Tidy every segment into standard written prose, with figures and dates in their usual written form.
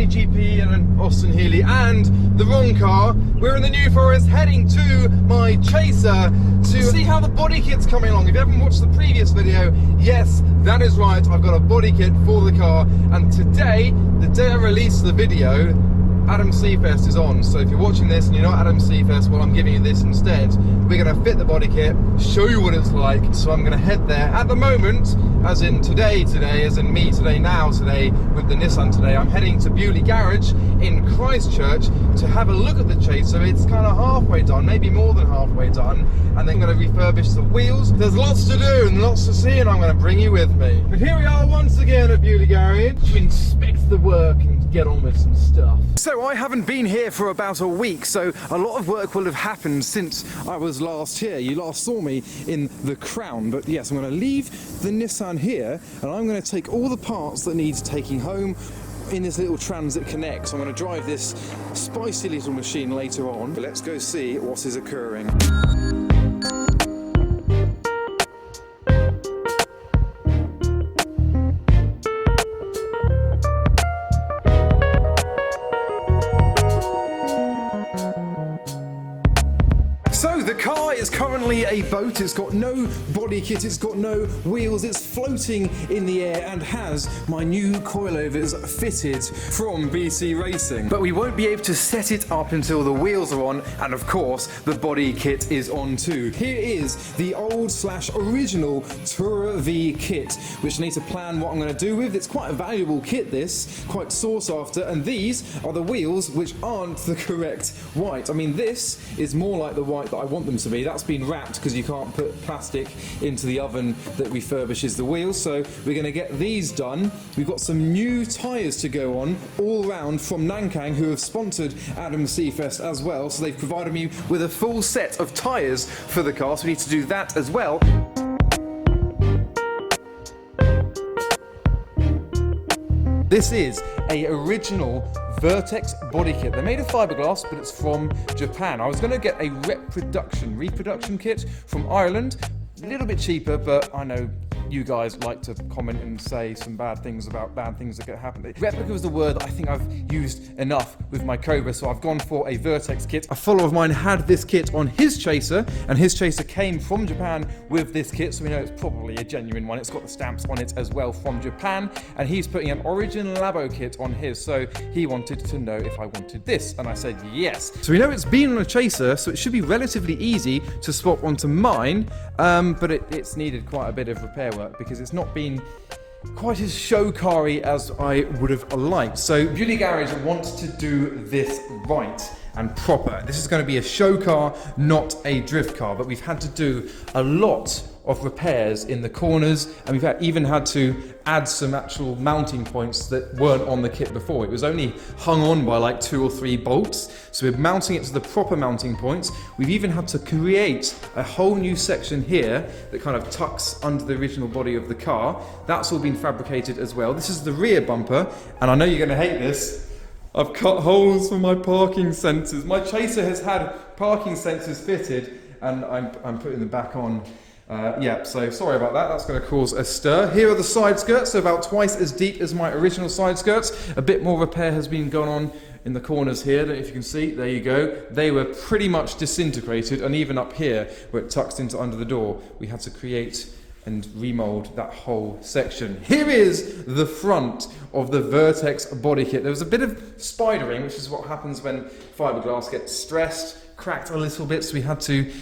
Eddie GP and Austin Healy, and the wrong car. We're in the New Forest heading to my Chaser to see how the body kit's coming along. If you haven't watched the previous video, yes, that is right, I've got a body kit for the car, and today, the day I release the video, Adam Seafest is on. So if you're watching this and you're not Adam Seafest, well, I'm giving you this instead. We're going to fit the body kit, show you what it's like. So I'm going to head there. At the moment, as in today, as in me today, with the Nissan today, I'm heading to Bewley Garage in Christchurch to have a look at the Chaser. It's kind of halfway done, maybe more than halfway done, and then going to refurbish the wheels. There's lots to do and lots to see, and I'm going to bring you with me. But here we are once again at Bewley Garage to inspect the work and get on with some stuff. So I haven't been here for about a week, so a lot of work will have happened since I was last here. You last saw me in the Crown, but yes, I'm going to leave the Nissan here, and I'm going to take all the parts that need taking home in this little Transit Connect. So I'm going to drive this spicy little machine later on, but let's go see what is occurring. So the car is currently a boat. It's got no body kit, it's got no wheels, it's floating in the air and has my new coilovers fitted from BC Racing. But we won't be able to set it up until the wheels are on, and of course the body kit is on too. Here is the old/original Tourer V kit, which I need to plan what I'm going to do with. It's quite a valuable kit, this, quite sought after, and these are the wheels which aren't the correct white. I mean, this is more like the white that I want them to be. That's been wrapped because you can't put plastic into the oven that refurbishes the wheels, so we're going to get these done. We've got some new tyres to go on all round from Nankang, who have sponsored Adam Seafest as well, so they've provided me with a full set of tyres for the car, so we need to do that as well. This is a original Vertex body kit. They're made of fiberglass, but it's from Japan. I was going to get a reproduction kit from Ireland. A little bit cheaper, but I know you guys like to comment and say some bad things about bad things that could happen. Replica was the word that I think I've used enough with my Cobra, so I've gone for a Vertex kit. A follower of mine had this kit on his Chaser, and his Chaser came from Japan with this kit, so we know it's probably a genuine one. It's got the stamps on it as well from Japan, and he's putting an Origin Labo kit on his, so he wanted to know if I wanted this, and I said yes. So we know it's been on a Chaser, so it should be relatively easy to swap onto mine, but it's needed quite a bit of repair work because it's not been quite as show car-y as I would have liked. So Bewley Garage wants to do this right and proper. This is going to be a show car, not a drift car, but we've had to do a lot of repairs in the corners, and we've even had to add some actual mounting points that weren't on the kit before. It was only hung on by like 2 or 3 bolts, so we're mounting it to the proper mounting points. We've even had to create a whole new section here that kind of tucks under the original body of the car. That's all been fabricated as well. This is the rear bumper, and I know you're going to hate this. I've cut holes for my parking sensors. My Chaser has had parking sensors fitted, and I'm putting them back on. Yeah, so sorry about that, that's going to cause a stir. Here are the side skirts, so about twice as deep as my original side skirts. A bit more repair has been going on in the corners here, I don't know if you can see, there you go. They were pretty much disintegrated, and even up here, where it tucks into under the door, we had to create and remold that whole section. Here is the front of the Vertex body kit. There was a bit of spidering, which is what happens when fiberglass gets stressed, cracked a little bit, so we had to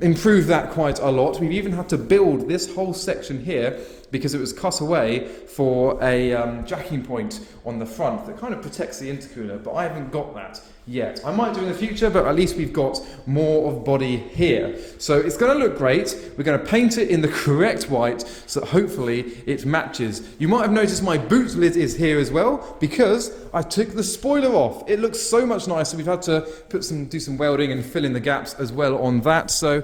improve that quite a lot. We've even had to build this whole section here because it was cut away for a jacking point on the front that kind of protects the intercooler, but I haven't got that yet. I might do in the future, but at least we've got more of body here. So it's going to look great. We're going to paint it in the correct white so that hopefully it matches. You might have noticed my boot lid is here as well because I took the spoiler off. It looks so much nicer. We've had to do some welding and fill in the gaps as well on that. So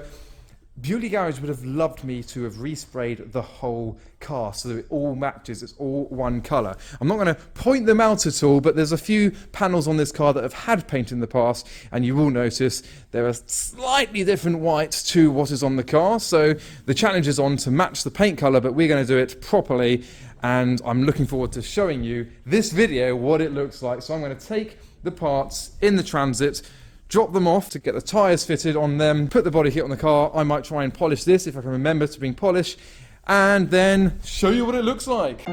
Bewley Garage would have loved me to have resprayed the whole car so that it all matches, it's all one colour. I'm not going to point them out at all, but there's a few panels on this car that have had paint in the past, and you will notice there are slightly different whites to what is on the car, so the challenge is on to match the paint colour, but we're going to do it properly, and I'm looking forward to showing you this video what it looks like. So I'm going to take the parts in the Transit, drop them off to get the tyres fitted on them, put the body kit on the car. I might try and polish this if I can remember to bring polish, and then show you what it looks like.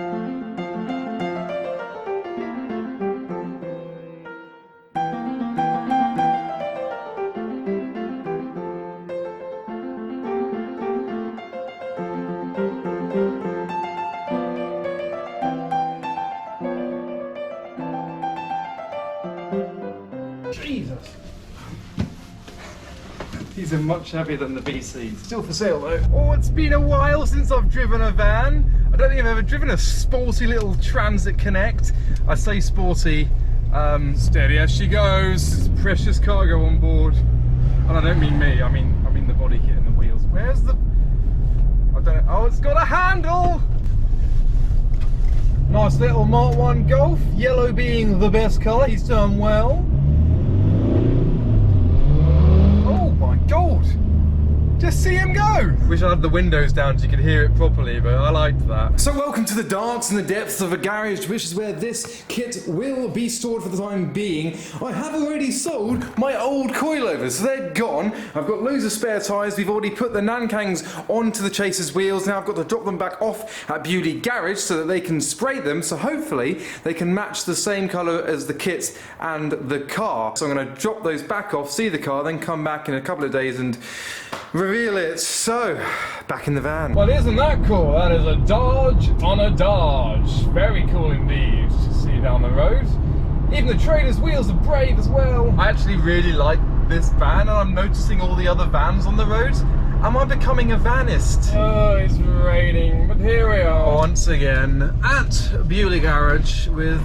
Jesus! These are much heavier than the BC. Still for sale though. Oh, it's been a while since I've driven a van. I don't think I've ever driven a sporty little Transit Connect. I say sporty, steady as she goes. Precious cargo on board. And I don't mean me, I mean the body kit and the wheels. Where's the... I don't know. Oh, it's got a handle! Nice little Mark 1 Golf. Yellow being the best colour. He's done well. God! Just see him go! Wish I had the windows down so you could hear it properly, but I liked that. So welcome to the darks and the depths of a garage, which is where this kit will be stored for the time being. I have already sold my old coilovers, so they're gone. I've got loads of spare tyres. We've already put the Nankangs onto the Chaser's wheels. Now I've got to drop them back off at Bewley Garage so that they can spray them, so hopefully they can match the same colour as the kit and the car. So I'm going to drop those back off, see the car, then come back in a couple of days and reveal it. So, back in the van. Well, isn't that cool? That is a Dodge on a Dodge. Very cool indeed to see down the road. Even the trailer's wheels are brave as well. I actually really like this van, and I'm noticing all the other vans on the road. Am I becoming a vanist? Oh, it's raining, but here we are. Once again at Bewley Garage with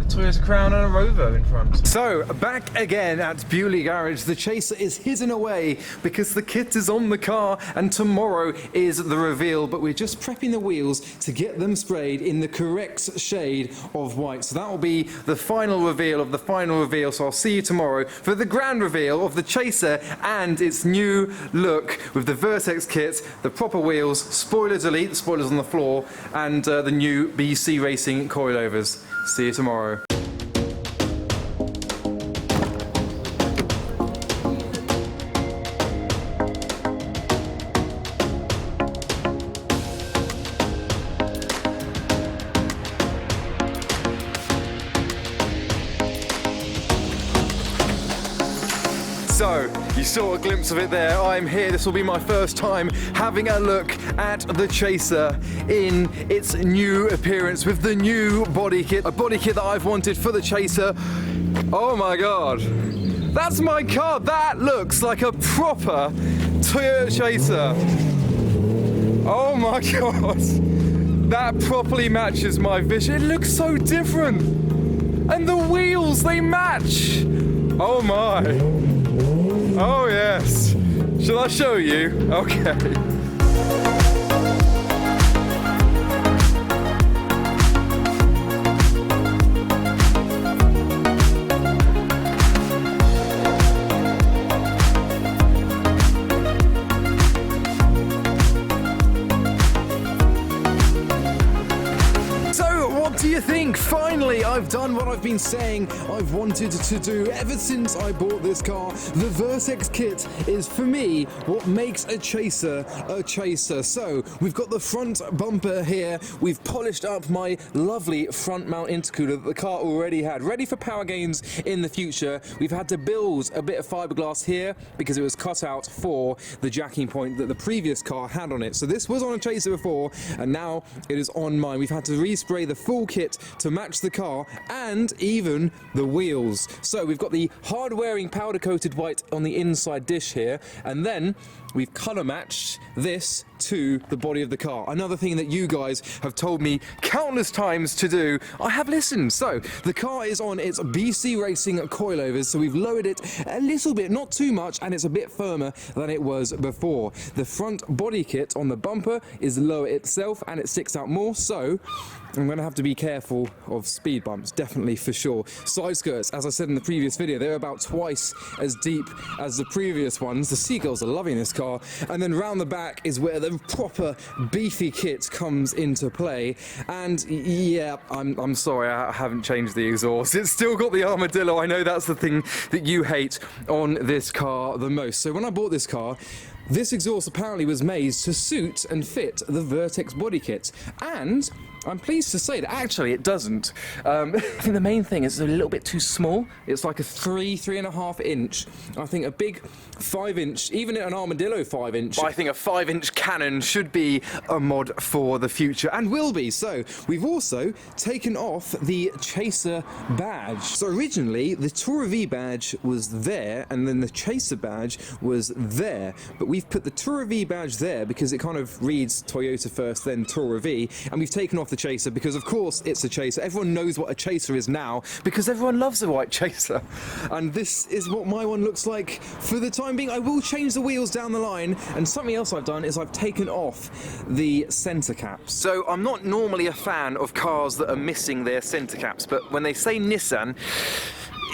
Toyota Crown and a Rover in front. So, back again at Bewley Garage. The Chaser is hidden away because the kit is on the car and tomorrow is the reveal, but we're just prepping the wheels to get them sprayed in the correct shade of white. So that will be the final reveal of the final reveal, so I'll see you tomorrow for the grand reveal of the Chaser and its new look with the Vertex kit, the proper wheels, spoiler delete, the spoilers on the floor, and the new BC Racing coilovers. See you tomorrow. So, you saw a glimpse of it there. I'm here. This will be my first time having a look at the Chaser in its new appearance with the new body kit. A body kit that I've wanted for the Chaser. Oh my God. That's my car. That looks like a proper Toyota Chaser. Oh my God. That properly matches my vision. It looks so different. And the wheels, they match. Oh my. Oh yes. Shall I show you? Okay. What do you think? Finally, I've done what I've been saying I've wanted to do ever since I bought this car. The Vertex kit is, for me, what makes a Chaser a Chaser. So, we've got the front bumper here. We've polished up my lovely front mount intercooler that the car already had, ready for power gains in the future. We've had to build a bit of fiberglass here because it was cut out for the jacking point that the previous car had on it. So this was on a Chaser before, and now it is on mine. We've had to respray the full kit to match the car and even the wheels. So we've got the hard-wearing powder-coated white on the inside dish here, and then we've colour matched this to the body of the car. Another thing that you guys have told me countless times to do, I have listened. So the car is on its BC Racing coilovers, so we've lowered it a little bit, not too much, and it's a bit firmer than it was before. The front body kit on the bumper is lower itself and it sticks out more, so I'm going to have to be careful of speed bumps, definitely, for sure. Side skirts, as I said in the previous video, they're about twice as deep as the previous ones. The seagulls are loving this car. And then round the back is where the proper beefy kit comes into play. And yeah, I'm sorry, I haven't changed the exhaust. It's still got the armadillo. I know that's the thing that you hate on this car the most. So when I bought this car, this exhaust apparently was made to suit and fit the Vertex body kit. And I'm pleased to say that actually it doesn't. I think the main thing is it's a little bit too small. It's like a 3.5 inch. I think a big 5 inch, even an armadillo 5 inch. I think a 5 inch cannon should be a mod for the future and will be. So we've also taken off the Chaser badge. So originally the Tourer V badge was there and then the Chaser badge was there. But we've put the Tourer V badge there because it kind of reads Toyota first, then Tourer V, and we've taken off the Chaser because of course it's a Chaser. Everyone knows what a Chaser is now because everyone loves a white Chaser. And this is what my one looks like for the time being. I will change the wheels down the line, and something else I've done is I've taken off the centre caps. So I'm not normally a fan of cars that are missing their centre caps, but when they say Nissan,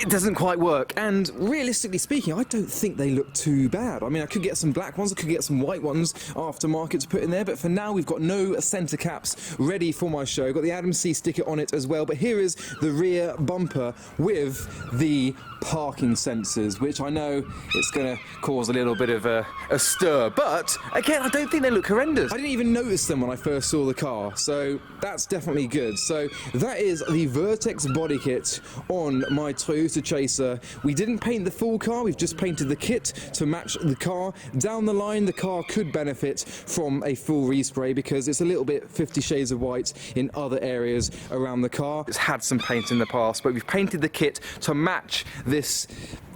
it doesn't quite work, and realistically speaking, I don't think they look too bad. I mean, I could get some black ones, I could get some white ones aftermarket to put in there, but for now we've got no centre caps ready for my show. Got the Adam C sticker on it as well, but here is the rear bumper with the parking sensors, which I know it's going to cause a little bit of a stir, but again, I don't think they look horrendous. I didn't even notice them when I first saw the car, so that's definitely good. So that is the Vertex body kit on my Toyota Chaser. We didn't paint the full car, we've just painted the kit to match the car. Down the line, the car could benefit from a full respray because it's a little bit 50 shades of white in other areas around the car. It's had some paint in the past, but we've painted the kit to match this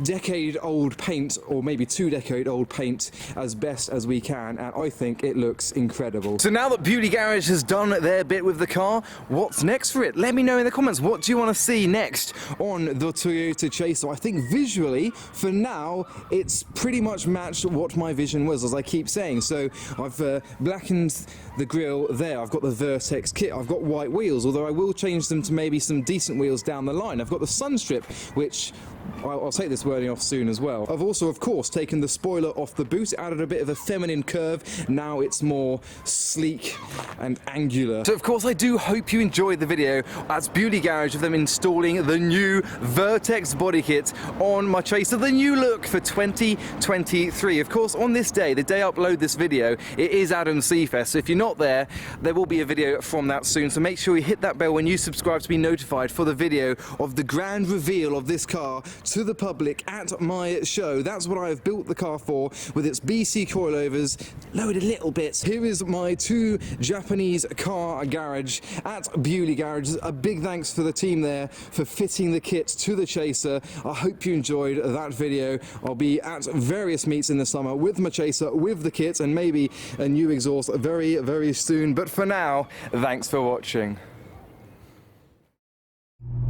decade-old paint, or maybe 2-decade-old paint, as best as we can, and I think it looks incredible. So now that Beauty Garage has done their bit with the car, what's next for it? Let me know in the comments. What do you want to see next on the Toyota Chaser? I think visually, for now, it's pretty much matched what my vision was, as I keep saying. So I've blackened the grille there, I've got the Vertex kit, I've got white wheels, although I will change them to maybe some decent wheels down the line. I've got the sun strip, which I'll take this wording off soon as well. I've also, of course, taken the spoiler off the boot, added a bit of a feminine curve. Now it's more sleek and angular. So, of course, I do hope you enjoyed the video. That's Beauty Garage of them installing the new Vertex body kit on my Chaser, the new look for 2023. Of course, on this day, the day I upload this video, it is Adam C Fest. So if you're not there, there will be a video from that soon. So make sure you hit that bell when you subscribe to be notified for the video of the grand reveal of this car to the public at my show. That's what I have built the car for, with its BC coilovers lowered a little bit. Here is my 2 Japanese car garage at Beauty Garage. A big thanks for the team there for fitting the kit to the Chaser. I hope you enjoyed that video. I'll be at various meets in the summer with my Chaser, with the kit, and maybe a new exhaust very, very soon. But for now, thanks for watching.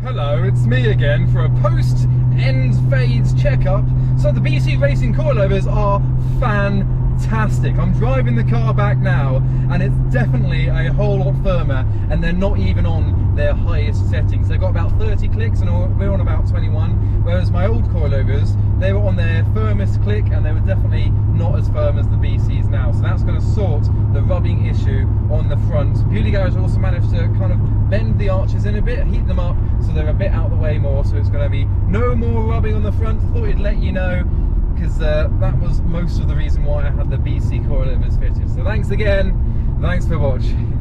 Hello, it's me again for a post-end fades checkup. So the BC Racing coilovers are fantastic. I'm driving the car back now and it's definitely a whole lot firmer, and they're not even on their highest settings. They've got about 30 clicks and we're on about 21, whereas my old coilovers, they were on their firmest click and they were definitely not as firm as the BCs now. So that's going to sort the rubbing issue on the front. Beauty Garage also managed to kind of bend the arches in a bit, heat them up so they're a bit out of the way more, so it's going to be no more rubbing on the front. Thought I'd let you know, because that was most of the reason why I had the BC coilovers fitted. So thanks again, thanks for watching.